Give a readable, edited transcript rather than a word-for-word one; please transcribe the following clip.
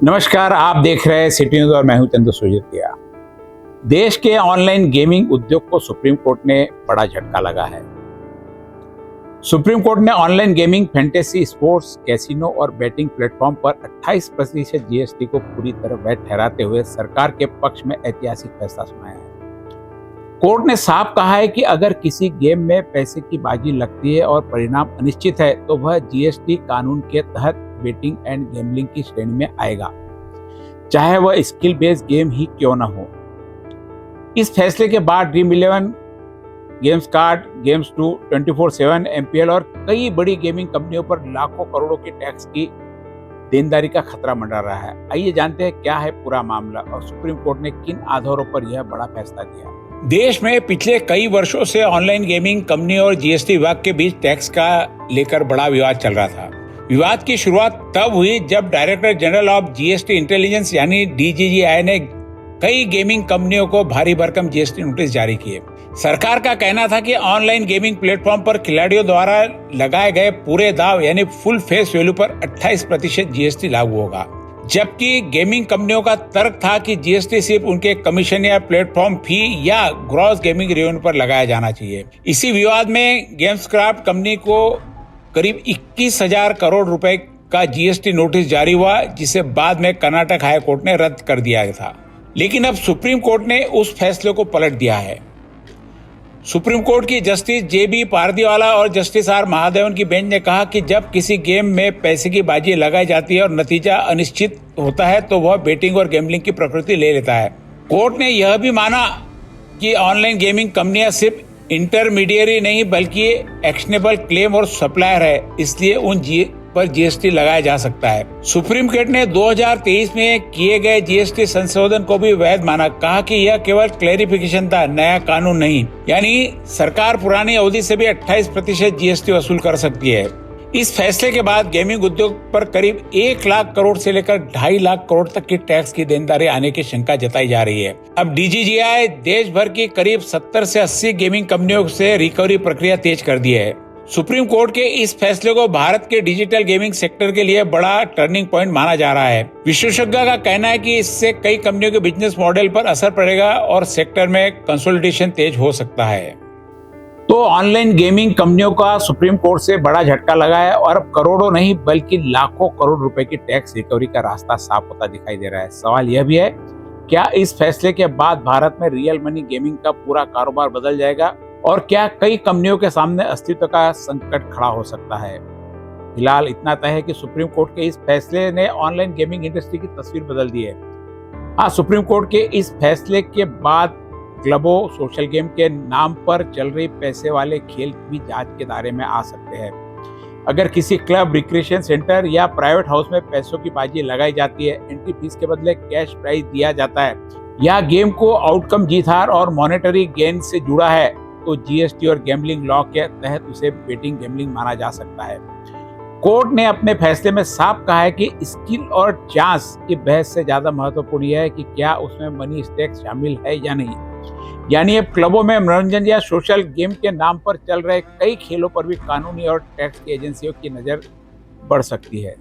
नमस्कार, आप देख रहे हैं सिटी न्यूज और मैं हूं चंद्र सुरजेतिया। देश के ऑनलाइन गेमिंग उद्योग को सुप्रीम कोर्ट ने बड़ा झटका लगा है। सुप्रीम कोर्ट ने online gaming, fantasy, sports, casino और बैटिंग प्लेटफॉर्म पर 28% जीएसटी को पूरी तरह वैध ठहराते हुए सरकार के पक्ष में ऐतिहासिक फैसला सुनाया है। कोर्ट ने साफ कहा है कि अगर किसी गेम में पैसे की बाजी लगती है और परिणाम अनिश्चित है तो वह जीएसटी कानून के तहत बेटिंग एंड गैम्बलिंग की श्रेणी में आएगा, चाहे वह स्किल बेस्ड गेम ही क्यों न हो। इस फैसले के बाद Dream11, games card, games 2, 24/7, MPL और कई बड़ी गेमिंग कंपनियों पर लाखों करोड़ों के टैक्स की देनदारी का खतरा मंडरा रहा है। आइए जानते हैं क्या है पूरा मामला और सुप्रीम कोर्ट ने किन आधारों पर यह बड़ा फैसला दिया। देश में पिछले कई वर्षों से ऑनलाइन गेमिंग कंपनी और जीएसटी विभाग के बीच टैक्स का लेकर बड़ा विवाद चल रहा था। विवाद की शुरुआत तब हुई जब director general of GST intelligence यानी डीजीजीआई ने कई गेमिंग कंपनियों को भारी भरकम जीएसटी नोटिस जारी किए। सरकार का कहना था कि ऑनलाइन गेमिंग प्लेटफॉर्म पर खिलाड़ियों द्वारा लगाए गए पूरे दाव यानी फुल फेस वैल्यू पर 28% जीएसटी लागू होगा, जबकि गेमिंग कंपनियों का तर्क था कि जीएसटी सिर्फ उनके कमीशन या प्लेटफॉर्म फी या ग्रॉस गेमिंग रेवेन्यू पर लगाया जाना चाहिए। इसी विवाद में गेम्सक्राफ्ट कंपनी को करीब 21,000 करोड़ रुपए का जीएसटी नोटिस जारी हुआ, जिसे बाद में कर्नाटक हाई कोर्ट ने रद्द कर दिया था। लेकिन अब सुप्रीम कोर्ट ने उस फैसले को पलट दिया है। सुप्रीम कोर्ट की जस्टिस जेबी पारदीवाला और जस्टिस आर महादेवन की बेंच ने कहा कि जब किसी गेम में पैसे की बाजी लगाई जाती है और नतीजा अनिश्चित होता है तो वह बेटिंग और गैम्बलिंग की प्रकृति ले लेता है। कोर्ट ने यह भी माना कि ऑनलाइन गेमिंग कंपनियां सिर्फ इंटरमीडियरी नहीं बल्कि एक्शनेबल क्लेम और सप्लायर है, इसलिए उन पर जीएसटी लगाया जा सकता है। सुप्रीम कोर्ट ने 2023 में किए गए जीएसटी संशोधन को भी वैध माना, कहा कि यह केवल क्लैरिफिकेशन था, नया कानून नहीं। यानी सरकार पुरानी अवधि से भी 28% जीएसटी वसूल कर सकती है। इस फैसले के बाद गेमिंग उद्योग पर करीब 1 लाख करोड़ से लेकर 2.5 लाख करोड़ तक की टैक्स की देनदारी आने की शंका जताई जा रही है। अब डीजीजीआई देश भर की करीब 70 से 80 गेमिंग कंपनियों से रिकवरी प्रक्रिया तेज कर दी है। सुप्रीम कोर्ट के इस फैसले को भारत के डिजिटल गेमिंग सेक्टर के लिए बड़ा टर्निंग पॉइंट माना जा रहा है। विशेषज्ञों का कहना है कि इससे कई कंपनियों के बिजनेस मॉडल पर असर पड़ेगा और सेक्टर में कंसोलिडेशन तेज हो सकता है। तो ऑनलाइन गेमिंग कंपनियों का सुप्रीम कोर्ट से बड़ा झटका लगा है और अब करोड़ों नहीं बल्कि लाखों करोड़ रुपए की टैक्स रिकवरी का रास्ता साफ होता दिखाई दे रहा है। सवाल यह भी है, क्या इस फैसले के बाद भारत में रियल मनी गेमिंग का पूरा कारोबार बदल जाएगा और क्या कई कंपनियों के सामने अस्तित्व का संकट खड़ा हो सकता है। फिलहाल इतना तय है कि सुप्रीम कोर्ट के इस फैसले ने ऑनलाइन गेमिंग इंडस्ट्री की तस्वीर बदल दी है। हाँ, सुप्रीम कोर्ट के इस फैसले के बाद क्लबों, सोशल गेम के नाम पर चल रही पैसे वाले खेल भी जांच के दायरे में आ सकते हैं। अगर किसी क्लब, रिक्रिएशन सेंटर या प्राइवेट हाउस में पैसों की बाजी लगाई जाती है, एंट्री फीस के बदले कैश प्राइज दिया जाता है या गेम को आउटकम जीत हार और मॉनेटरी गेन से जुड़ा है, तो जीएसटी और गैम्बलिंग लॉ के तहत उसे बेटिंग गैम्बलिंग माना जा सकता है। कोर्ट ने अपने फैसले में साफ कहा है कि स्किल और चांस की बहस से ज्यादा महत्वपूर्ण यह है कि क्या उसमें मनी स्टेक शामिल है या नहीं। यानी अब क्लबों में मनोरंजन या सोशल गेम के नाम पर चल रहे कई खेलों पर भी कानूनी और टैक्स की एजेंसियों की नजर बढ़ सकती है।